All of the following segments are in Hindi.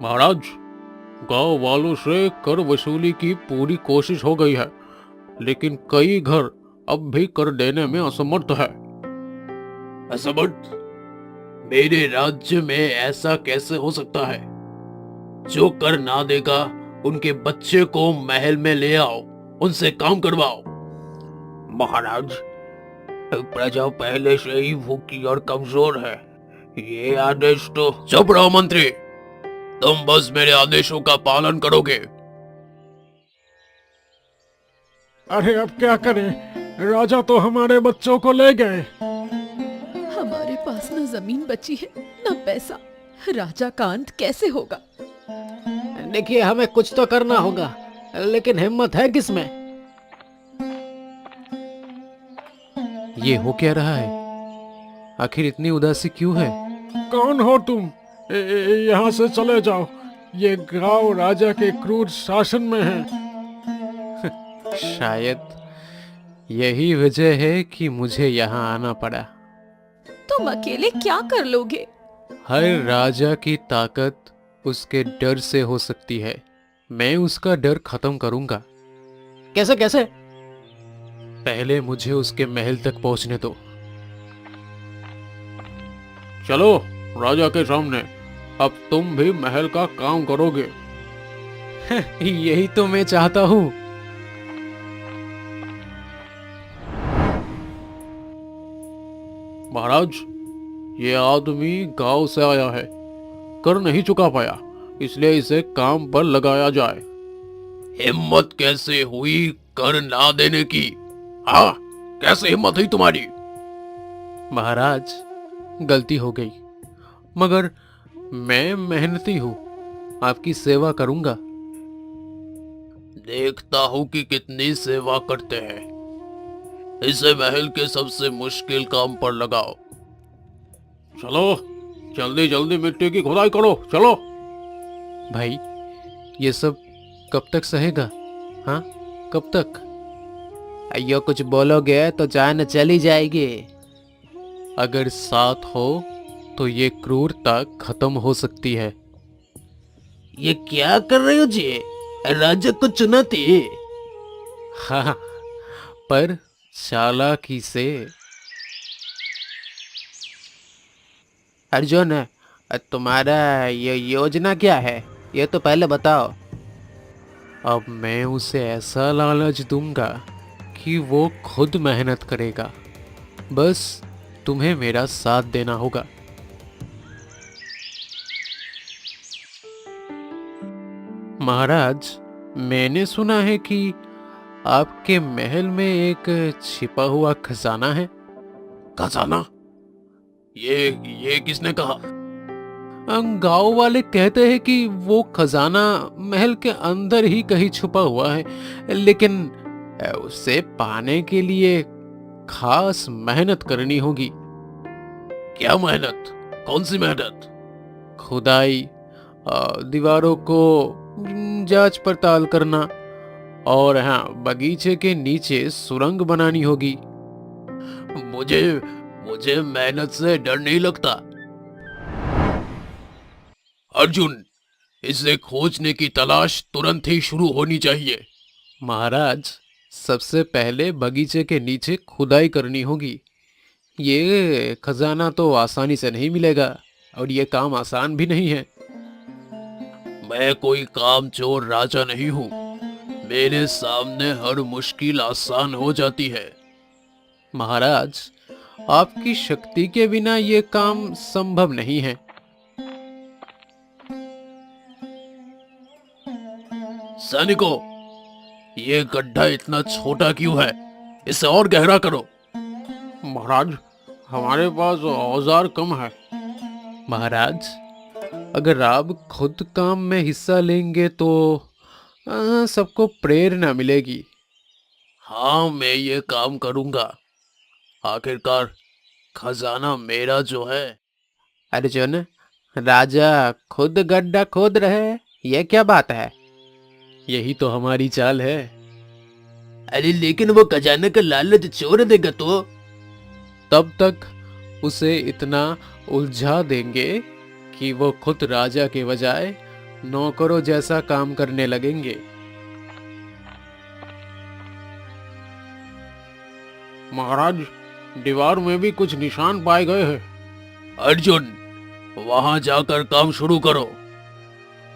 महाराज, गांव वालों से कर वसूली की पूरी कोशिश हो गई है, लेकिन कई घर अब भी कर देने में असमर्थ है। असमर्थ? मेरे राज्य में ऐसा कैसे हो सकता है? जो कर ना देगा उनके बच्चे को महल में ले आओ, उनसे काम करवाओ। महाराज, प्रजा पहले से ही भूखी और कमजोर है। ये आदेश तो। चुप रहो मंत्री, तुम बस मेरे आदेशों का पालन करोगे। अरे अब क्या करें, राजा तो हमारे बच्चों को ले गए। हमारे पास न जमीन बची है न पैसा, राजा का अंत कैसे होगा? देखिए, हमें कुछ तो करना होगा, लेकिन हिम्मत है किसमें? ये हो क्या रहा है? आखिर इतनी उदासी क्यों है? कौन हो तुम? यहाँ से चले जाओ, ये गांव राजा के क्रूर शासन में है। शायद यही वजह है कि मुझे यहाँ आना पड़ा। तुम अकेले क्या कर लोगे? हर राजा की ताकत उसके डर से हो सकती है। मैं उसका डर खत्म करूंगा। कैसे कैसे? पहले मुझे उसके महल तक पहुंचने दो। चलो राजा के सामने, अब तुम भी महल का काम करोगे। यही तो मैं चाहता हूं। महाराज, ये आदमी गांव से आया है, कर नहीं चुका पाया, इसलिए इसे काम पर लगाया जाए। हिम्मत कैसे हुई कर ना देने की? हाँ, कैसे हिम्मत हुई तुम्हारी? महाराज, गलती हो गई, मगर मैं मेहनती हूँ, आपकी सेवा करूंगा। देखता हूँ कि कितनी सेवा करते हैं। इसे महल के सबसे मुश्किल काम पर लगाओ। चलो जल्दी जल्दी मिट्टी की खुदाई करो, चलो। भाई, ये सब कब तक सहेगा? हाँ, कब तक? अयो, कुछ बोलोगे तो जान चली जाएगी। अगर साथ हो तो ये क्रूरता खत्म हो सकती है। ये क्या कर रहे हो जी? राजा को चुनौती? हाँ, पर चालाकी से। अर्जुन, तुम्हारा ये योजना क्या है, ये तो पहले बताओ। अब मैं उसे ऐसा लालच दूंगा कि वो खुद मेहनत करेगा। बस तुम्हें मेरा साथ देना होगा। महाराज, मैंने सुना है कि आपके महल में एक छिपा हुआ खजाना है। खजाना? ये किसने कहा? गांव वाले कहते हैं कि वो खजाना महल के अंदर ही कहीं छुपा हुआ है, लेकिन उसे पाने के लिए खास मेहनत करनी होगी। क्या मेहनत? कौन सी मेहनत? खुदाई, दीवारों को जांच पड़ताल करना, और हाँ, बगीचे के नीचे सुरंग बनानी होगी। मुझे मेहनत से डर नहीं लगता। अर्जुन, इसे खोजने की तलाश तुरंत ही शुरू होनी चाहिए। महाराज, सबसे पहले बगीचे के नीचे खुदाई करनी होगी। ये खजाना तो आसानी से नहीं मिलेगा, और ये काम आसान भी नहीं है। मैं कोई कामचोर राजा नहीं हूँ। मेरे सामने हर मुश्किल आसान हो जाती है। महाराज, आपकी शक्ति के बिना ये काम संभव नहीं है। सैनिकों, ये गड्ढा इतना छोटा क्यों है? इसे और गहरा करो। महाराज, हमारे पास औजार कम है। महाराज, अगर आप खुद काम में हिस्सा लेंगे तो सबको प्रेरणा मिलेगी। हाँ, मैं ये काम करूंगा। आखिरकार खजाना मेरा जो है। अर्जुन, राजा खुद गड्ढा खोद रहे, ये क्या बात है? यही तो हमारी चाल है। अरे लेकिन वो खजाने का लालच छोड़ देगा तो? तब तक उसे इतना उलझा देंगे कि वो खुद राजा के बजाय नौकरों जैसा काम करने लगेंगे। महाराज, दीवार में भी कुछ निशान पाए गए हैं। अर्जुन, वहां जाकर काम शुरू करो।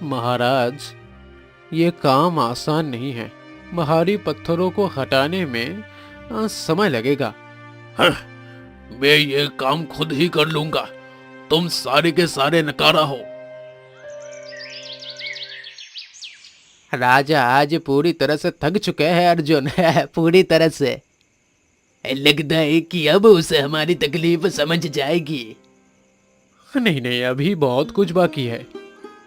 महाराज, ये काम आसान नहीं है। भारी पत्थरों को हटाने में समय लगेगा। मैं ये काम खुद ही कर लूंगा। तुम सारे के सारे नकारा हो। राजा आज पूरी तरह से थक चुके हैं अर्जुन। पूरी तरह से। लगता है कि अब उसे हमारी तकलीफ समझ जाएगी। नहीं नहीं, अभी बहुत कुछ बाकी है।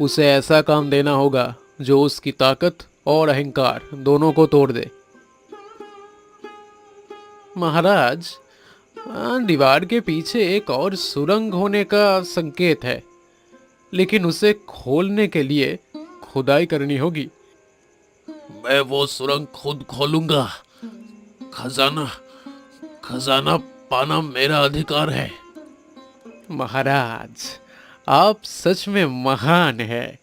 उसे ऐसा काम देना होगा जो उसकी ताकत और अहंकार दोनों को तोड़ दे। महाराज, दीवार के पीछे एक और सुरंग होने का संकेत है, लेकिन उसे खोलने के लिए खुदाई करनी होगी। मैं वो सुरंग खुद खोलूंगा। खजाना खजाना पाना मेरा अधिकार है। महाराज, आप सच में महान हैं।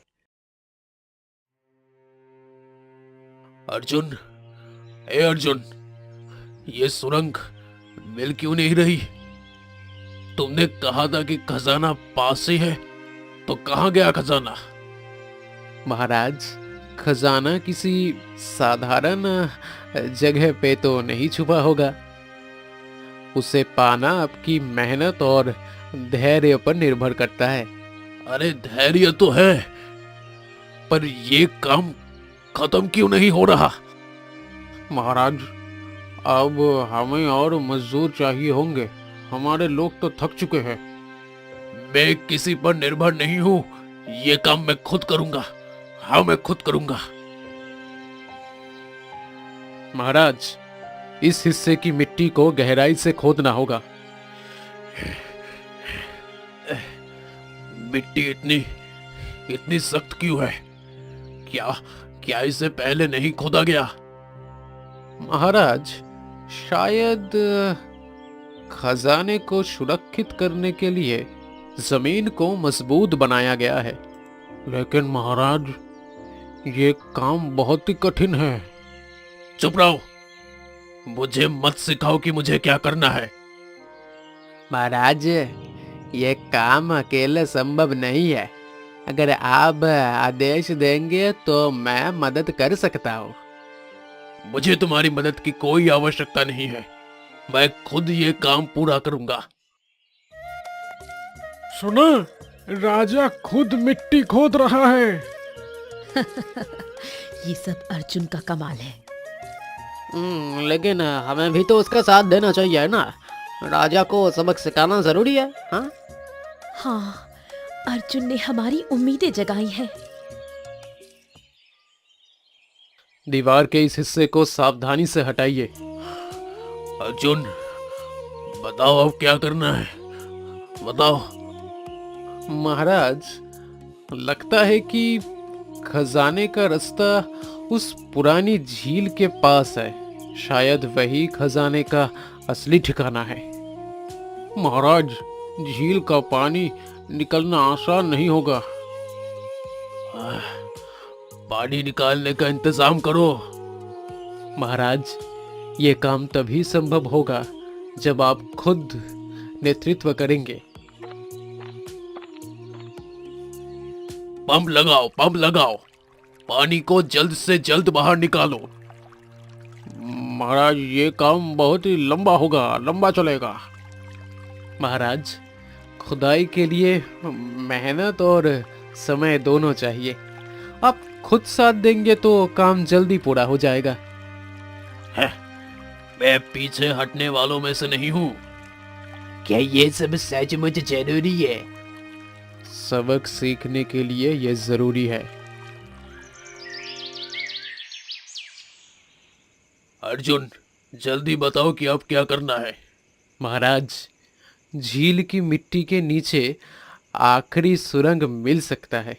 अर्जुन, ए अर्जुन, ये सुरंग मिल क्यों नहीं रही? तुमने कहा था कि खजाना पास ही है, तो कहाँ गया खजाना? महाराज, खजाना किसी साधारण जगह पे तो नहीं छुपा होगा। उसे पाना आपकी मेहनत और धैर्य पर निर्भर करता है। अरे धैर्य तो है, पर ये काम खत्म क्यों नहीं हो रहा? महाराज, अब हमें और मजदूर चाहिए होंगे। हमारे लोग तो थक चुके हैं। मैं किसी पर निर्भर नहीं हूं। ये काम मैं खुद करूंगा। हाँ, मैं खुद करूंगा। महाराज, इस हिस्से की मिट्टी को गहराई से खोदना होगा। मिट्टी इतनी सख्त क्यों है? क्या इसे पहले नहीं खोदा गया? महाराज, शायद खजाने को सुरक्षित करने के लिए जमीन को मजबूत बनाया गया है। लेकिन महाराज, ये काम बहुत ही कठिन है। चुप रहो। मुझे मत सिखाओ कि मुझे क्या करना है। महाराज, ये काम अकेले संभव नहीं है। अगर आप आदेश देंगे तो मैं मदद कर सकता हूँ। मुझे तुम्हारी मदद की कोई आवश्यकता नहीं है। मैं खुद ये काम पूरा करूंगा। सुना, राजा खुद मिट्टी खोद रहा है। ये सब अर्जुन का कमाल है। लेकिन हमें भी तो उसका साथ देना चाहिए ना। राजा को सबक सिखाना जरूरी है। हाँ हाँ, अर्जुन ने हमारी उम्मीदें जगाई हैं। दीवार के इस हिस्से को सावधानी से हटाइए। अर्जुन, बताओ अब क्या करना है? बताओ। महाराज, लगता है कि खजाने का रास्ता उस पुरानी झील के पास है। शायद वही खजाने का असली ठिकाना है। महाराज, झील का पानी निकलना आसान नहीं होगा। पानी निकालने का इंतजाम करो। महाराज, ये काम तभी संभव होगा जब आप खुद नेतृत्व करेंगे। पंप लगाओ, पंप लगाओ। पानी को जल्द से जल्द बाहर निकालो। महाराज, ये काम बहुत ही लंबा होगा, लंबा चलेगा। महाराज, खुदाई के लिए मेहनत और समय दोनों चाहिए। आप खुद साथ देंगे तो काम जल्दी पूरा हो जाएगा। मैं पीछे हटने वालों में से नहीं हूँ। क्या ये सब सचमुच जरूरी है? सबक सीखने के लिए ये जरूरी है। अर्जुन, जल्दी बताओ कि अब क्या करना है। महाराज, झील की मिट्टी के नीचे आखिरी सुरंग मिल सकता है।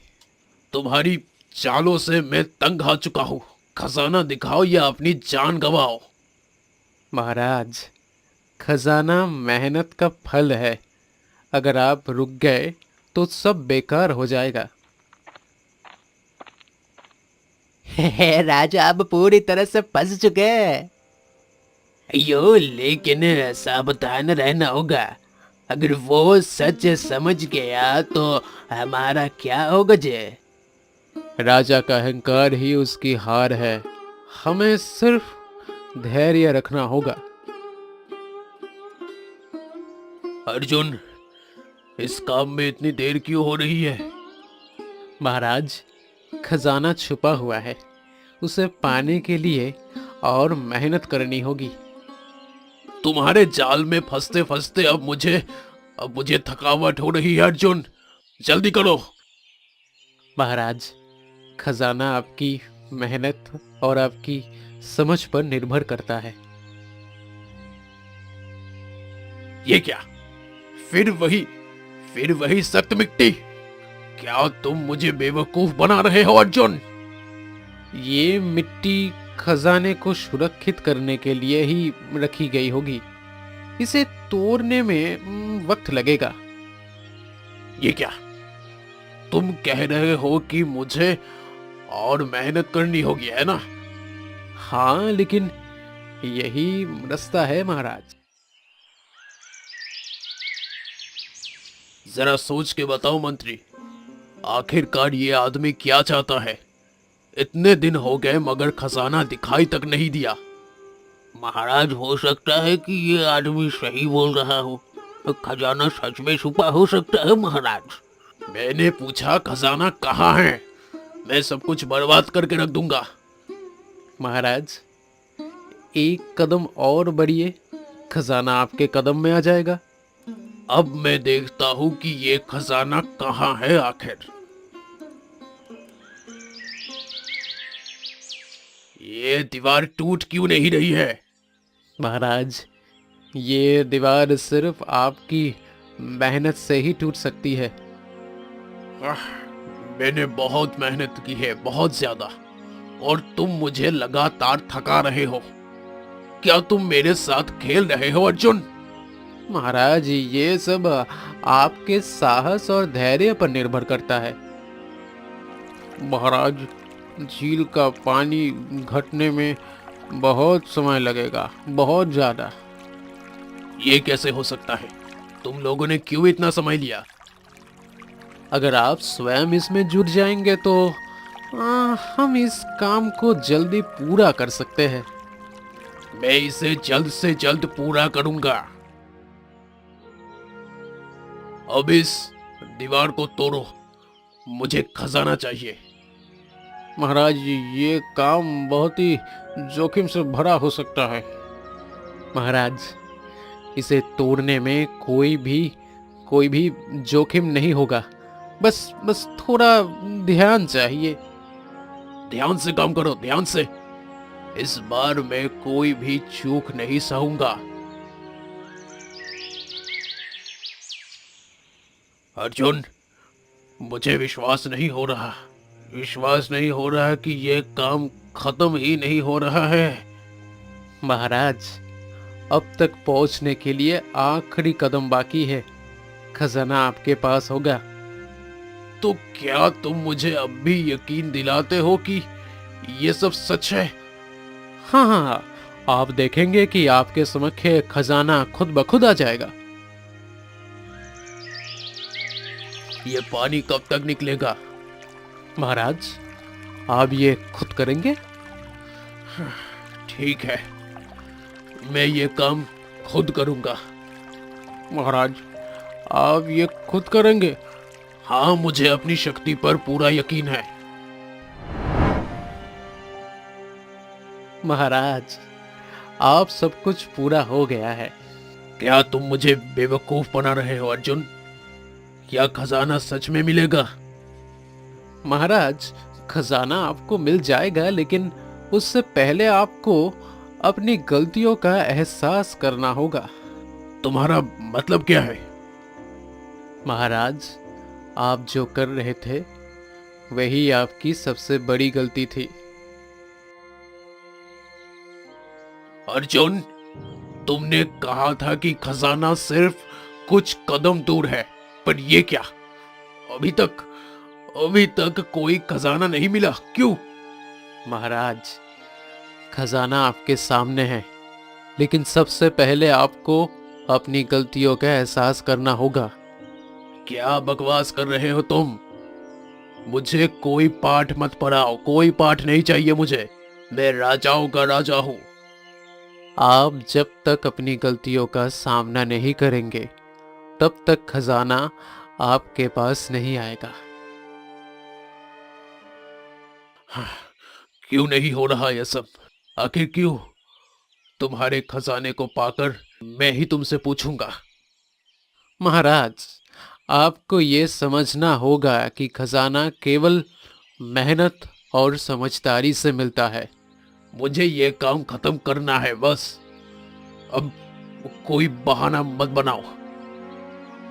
तुम्हारी चालों से मैं तंग आ चुका हूँ। खजाना दिखाओ या अपनी जान गवाओ। महाराज, खजाना मेहनत का फल है। अगर आप रुक गए तो सब बेकार हो जाएगा। राजा अब पूरी तरह से फंस चुके हैं। यो लेकिन सावधान रहना होगा। अगर वो सच समझ गया तो हमारा क्या होगा जे? राजा का अहंकार ही उसकी हार है। हमें सिर्फ धैर्य रखना होगा। अर्जुन, इस काम में इतनी देर क्यों हो रही है? महाराज, खजाना छुपा हुआ है, उसे पाने के लिए और मेहनत करनी होगी। तुम्हारे जाल में फंसते फंसते अब मुझे थकावट हो रही है अर्जुन, जल्दी करो। महाराज, खजाना आपकी मेहनत और आपकी समझ पर निर्भर करता है। ये क्या? फिर वही सख्त मिट्टी? क्या तुम मुझे बेवकूफ बना रहे हो अर्जुन? ये मिट्टी खजाने को सुरक्षित करने के लिए ही रखी गई होगी। इसे तोड़ने में वक्त लगेगा। ये क्या? तुम कह रहे हो कि मुझे और मेहनत करनी होगी, है ना? हाँ, लेकिन यही रास्ता है महाराज। जरा सोच के बताओ मंत्री, आखिरकार ये आदमी क्या चाहता है? इतने दिन हो गए मगर खजाना दिखाई तक नहीं दिया। महाराज, हो सकता है कि ये आदमी सही बोल रहा हो। खजाना सच में छुपा हो सकता है महाराज। मैंने पूछा खजाना कहाँ है? मैं सब कुछ बर्बाद करके रख दूंगा। महाराज, एक कदम और बढ़िए, खजाना आपके कदम में आ जाएगा। अब मैं देखता हूं कि ये खजाना कहाँ है आखिर। ये दीवार टूट क्यों नहीं रही है? महाराज, ये दीवार सिर्फ आपकी मेहनत से ही टूट सकती है। मैंने बहुत मेहनत की है, बहुत ज्यादा, और तुम मुझे लगातार थका रहे हो। क्या तुम मेरे साथ खेल रहे हो अर्जुन? महाराज, ये सब आपके साहस और धैर्य पर निर्भर करता है। महाराज, झील का पानी घटने में बहुत समय लगेगा, बहुत ज्यादा। ये कैसे हो सकता है? तुम लोगों ने क्यों इतना समय लिया? अगर आप स्वयं इसमें जुट जाएंगे तो हम इस काम को जल्दी पूरा कर सकते हैं। मैं इसे जल्द से जल्द पूरा करूंगा। अब इस दीवार को तोड़ो, मुझे खजाना चाहिए। महाराज, ये काम बहुत ही जोखिम से भरा हो सकता है। महाराज, इसे तोड़ने में कोई भी जोखिम नहीं होगा। बस थोड़ा ध्यान चाहिए। ध्यान से काम करो, ध्यान से। इस बार मैं कोई भी चूक नहीं सहूंगा। अर्जुन, मुझे विश्वास नहीं हो रहा कि ये काम खत्म ही नहीं हो रहा है। महाराज, अब तक पहुंचने के लिए आखिरी कदम बाकी है। खजाना आपके पास होगा। तो क्या तुम मुझे अब भी यकीन दिलाते हो कि ये सब सच है? हाँ, आप देखेंगे कि आपके समक्ष खजाना खुद ब खुद आ जाएगा। ये पानी कब तक निकलेगा? महाराज, आप ये खुद करेंगे? ठीक है, मैं ये काम खुद करूंगा। महाराज, आप ये खुद करेंगे? हाँ, मुझे अपनी शक्ति पर पूरा यकीन है। महाराज, आप सब कुछ पूरा हो गया है। क्या तुम मुझे बेवकूफ बना रहे हो अर्जुन? क्या खजाना सच में मिलेगा? महाराज, खजाना आपको मिल जाएगा, लेकिन उससे पहले आपको अपनी गलतियों का एहसास करना होगा। तुम्हारा मतलब क्या है? महाराज, आप जो कर रहे थे वही आपकी सबसे बड़ी गलती थी। अर्जुन, तुमने कहा था कि खजाना सिर्फ कुछ कदम दूर है, पर ये क्या? अभी तक कोई खजाना नहीं मिला, क्यों? महाराज, खजाना आपके सामने है, लेकिन सबसे पहले आपको अपनी गलतियों का एहसास करना होगा। क्या बकवास कर रहे हो तुम? मुझे कोई पाठ मत पढ़ाओ, कोई पाठ नहीं चाहिए मुझे। मैं राजाओं का राजा हूँ। आप जब तक अपनी गलतियों का सामना नहीं करेंगे तब तक खजाना आपके पास नहीं आएगा। क्यों नहीं हो रहा यह सब? आखिर क्यों? तुम्हारे खजाने को पाकर मैं ही तुमसे पूछूंगा। महाराज, आपको ये समझना होगा कि खजाना केवल मेहनत और समझदारी से मिलता है। मुझे ये काम खत्म करना है बस। अब कोई बहाना मत बनाओ।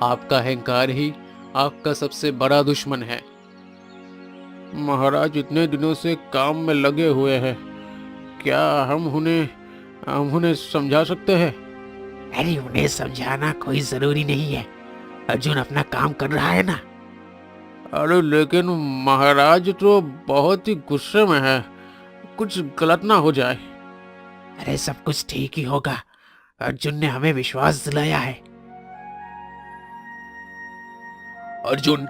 आपका अहंकार ही आपका सबसे बड़ा दुश्मन है। महाराज इतने दिनों से काम में लगे हुए हैं, क्या हम उन्हें समझा सकते हैं? अरे उन्हें समझाना कोई जरूरी नहीं है। अर्जुन अपना काम कर रहा है ना। अरे लेकिन महाराज तो बहुत ही गुस्से में है, कुछ गलत ना हो जाए। अरे सब कुछ ठीक ही होगा। अर्जुन ने हमें विश्वास दिलाया है। अर्जुन,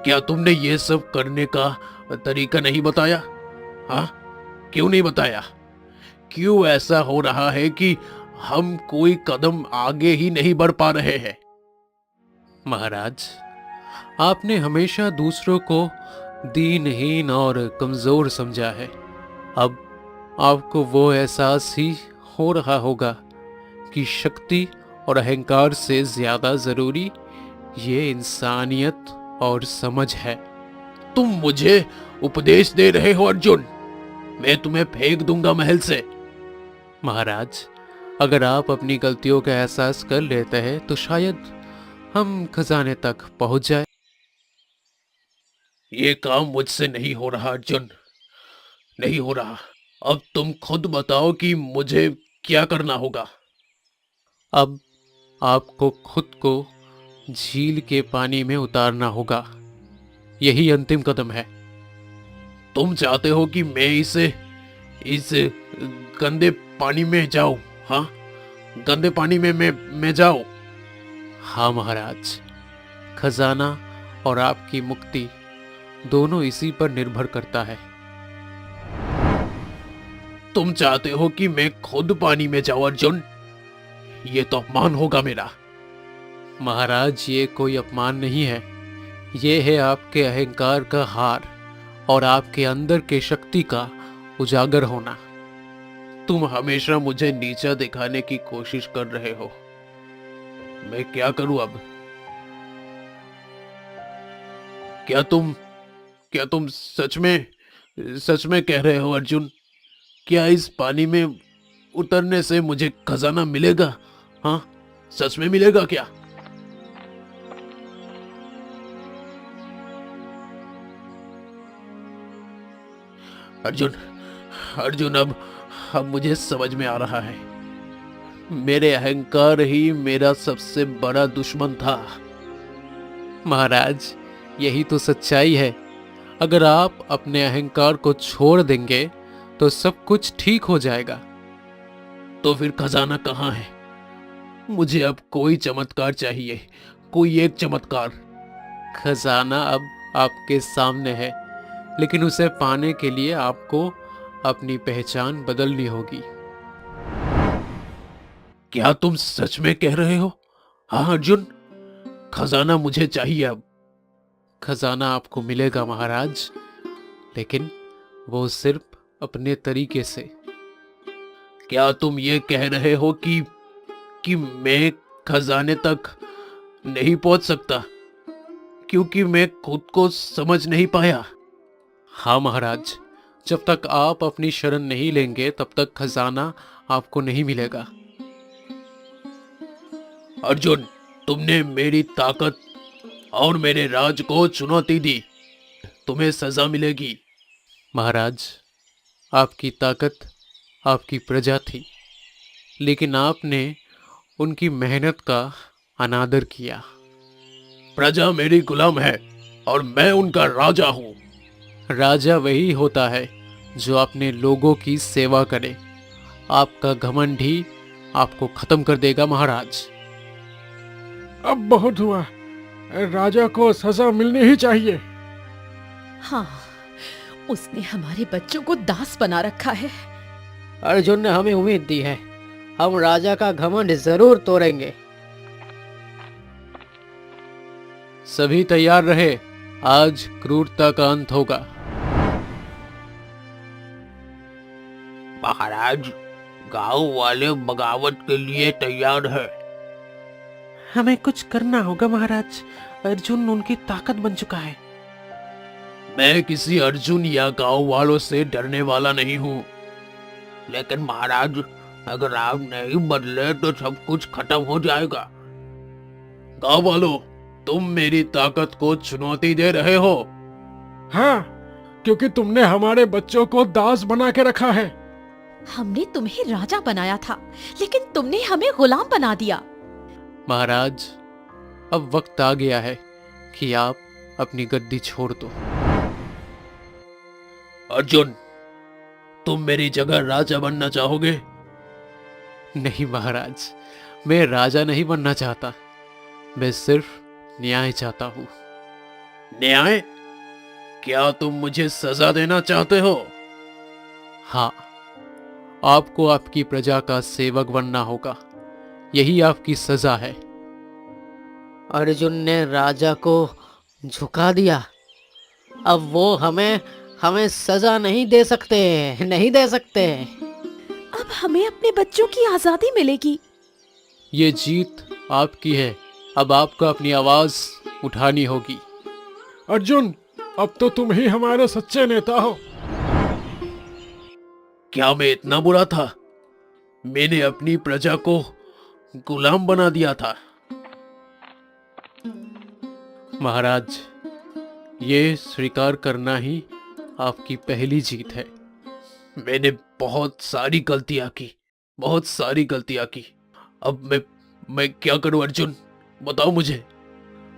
क्या तुमने ये सब करने का तरीका नहीं बताया? हाँ, क्यों नहीं बताया? क्यों ऐसा हो रहा है कि हम कोई कदम आगे ही नहीं बढ़ पा रहे हैं? महाराज, आपने हमेशा दूसरों को दीनहीन और कमजोर समझा है। अब आपको वो एहसास ही हो रहा होगा कि शक्ति और अहंकार से ज्यादा जरूरी ये इंसानियत और समझ है। तुम मुझे उपदेश दे रहे हो अर्जुन? मैं तुम्हें फेंक दूंगा महल से। महाराज, अगर आप अपनी गलतियों का एहसास कर लेते हैं तो शायद हम खजाने तक पहुंच जाए। ये काम मुझसे नहीं हो रहा अर्जुन, नहीं हो रहा। अब तुम खुद बताओ कि मुझे क्या करना होगा। अब आपको खुद को झील के पानी में उतारना होगा। यही अंतिम कदम है। तुम चाहते हो कि मैं इस गंदे पानी में जाऊं? हाँ, गंदे पानी में मैं जाऊं? हाँ महाराज, खजाना और आपकी मुक्ति दोनों इसी पर निर्भर करता है। तुम चाहते हो कि मैं खुद पानी में जाऊं अर्जुन? ये तो अपमान होगा मेरा। महाराज, ये कोई अपमान नहीं है, ये है आपके अहंकार का हार और आपके अंदर के शक्ति का उजागर होना। तुम हमेशा मुझे नीचा दिखाने की कोशिश कर रहे हो। मैं क्या करूं अब? क्या तुम सच में कह रहे हो अर्जुन? क्या इस पानी में उतरने से मुझे खजाना मिलेगा? हाँ, सच में मिलेगा क्या? अर्जुन, अब मुझे समझ में आ रहा है। मेरे अहंकार ही मेरा सबसे बड़ा दुश्मन था। महाराज, यही तो सच्चाई है। अगर आप अपने अहंकार को छोड़ देंगे तो सब कुछ ठीक हो जाएगा। तो फिर खजाना कहाँ है? मुझे अब कोई चमत्कार चाहिए, कोई एक चमत्कार। खजाना अब आपके सामने है, लेकिन उसे पाने के लिए आपको अपनी पहचान बदलनी होगी। क्या तुम सच में कह रहे हो? हाँ अर्जुन, खजाना मुझे चाहिए अब। खजाना आपको मिलेगा महाराज, लेकिन वो सिर्फ अपने तरीके से। क्या तुम ये कह रहे हो कि मैं खजाने तक नहीं पहुंच सकता क्योंकि मैं खुद को समझ नहीं पाया? हाँ महाराज, जब तक आप अपनी शरण नहीं लेंगे तब तक खजाना आपको नहीं मिलेगा। अर्जुन, तुमने मेरी ताकत और मेरे राज को चुनौती दी। तुम्हें सजा मिलेगी। महाराज, आपकी ताकत आपकी प्रजा थी, लेकिन आपने उनकी मेहनत का अनादर किया। प्रजा मेरी गुलाम है और मैं उनका राजा हूँ। राजा वही होता है जो अपने लोगों की सेवा करे। आपका घमंड ही आपको खत्म कर देगा महाराज। अब बहुत हुआ, राजा को सजा मिलनी ही चाहिए। हाँ, उसने हमारे बच्चों को दास बना रखा है। अर्जुन ने हमें उम्मीद दी है, हम राजा का घमंड जरूर तोड़ेंगे। सभी तैयार रहे, आज क्रूरता का अंत होगा। महाराज, गांव वाले बगावत के लिए तैयार है। हमें कुछ करना होगा महाराज, अर्जुन उनकी ताकत बन चुका है। मैं किसी अर्जुन या गांव वालों से डरने वाला नहीं हूँ, लेकिन महाराज, अगर आप नहीं बदले तो सब कुछ खत्म हो जाएगा। गांव वालों, तुम मेरी ताकत को चुनौती दे रहे हो। हाँ, क्योंकि तुमने हमारे बच्चों को दास बना के रखा है। हमने तुम्हें राजा बनाया था, लेकिन तुमने हमें गुलाम बना दिया। महाराज, अब वक्त आ गया है कि आप अपनी गद्दी छोड़ दो। अर्जुन, तुम मेरी जगह राजा बनना चाहोगे? नहीं महाराज, मैं राजा नहीं बनना चाहता, मैं सिर्फ न्याय चाहता हूँ। न्याय? क्या तुम मुझे सजा देना चाहते हो? हाँ, आपको आपकी प्रजा का सेवक बनना होगा, यही आपकी सजा है। अर्जुन ने राजा को झुका दिया, अब वो हमें सजा नहीं दे सकते, नहीं दे सकते। अब हमें अपने बच्चों की आजादी मिलेगी। ये जीत आपकी है, अब आपको अपनी आवाज उठानी होगी। अर्जुन, अब तो तुम ही हमारे सच्चे नेता हो। क्या मैं इतना बुरा था? मैंने अपनी प्रजा को गुलाम बना दिया था। महाराज, ये स्वीकार करना ही आपकी पहली जीत है। मैंने बहुत सारी गलतियां की, बहुत सारी गलतियां की। अब मैं क्या करूं अर्जुन, बताओ मुझे।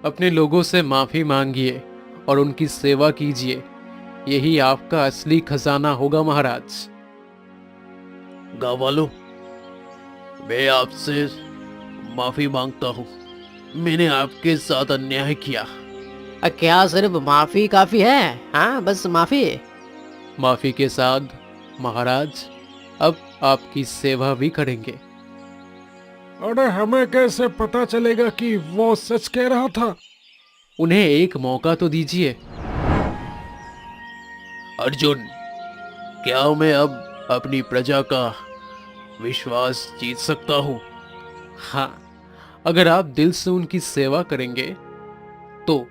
अपने लोगों से माफी मांगिए और उनकी सेवा कीजिए, यही आपका असली खजाना होगा महाराज। गाँव वालों, मैं आपसे माफी मांगता हूँ, मैंने आपके साथ अन्याय किया। क्या सिर्फ माफी काफी है? हाँ, बस माफी? माफी के साथ महाराज अब आपकी सेवा भी करेंगे। अरे हमें कैसे पता चलेगा कि वो सच कह रहा था? उन्हें एक मौका तो दीजिए। अर्जुन, क्या मैं अब अपनी प्रजा का विश्वास जीत सकता हूँ? हाँ, अगर आप दिल से उनकी सेवा करेंगे तो।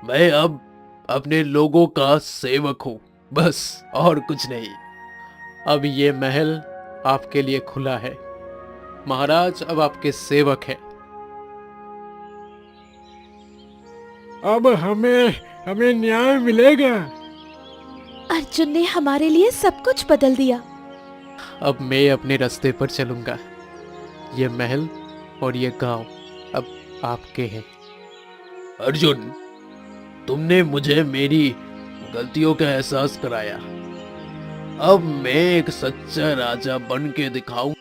मैं अब अपने लोगों का सेवक हूँ, बस, और कुछ नहीं। अब ये महल आपके लिए खुला है, महाराज अब आपके सेवक हैं। अब हमें न्याय मिलेगा। अर्जुन ने हमारे लिए सब कुछ बदल दिया। अब मैं अपने रास्ते पर चलूंगा, ये महल और ये गांव अब आपके हैं। अर्जुन, तुमने मुझे मेरी गलतियों का एहसास कराया। अब मैं एक सच्चा राजा बन के दिखाऊंगा।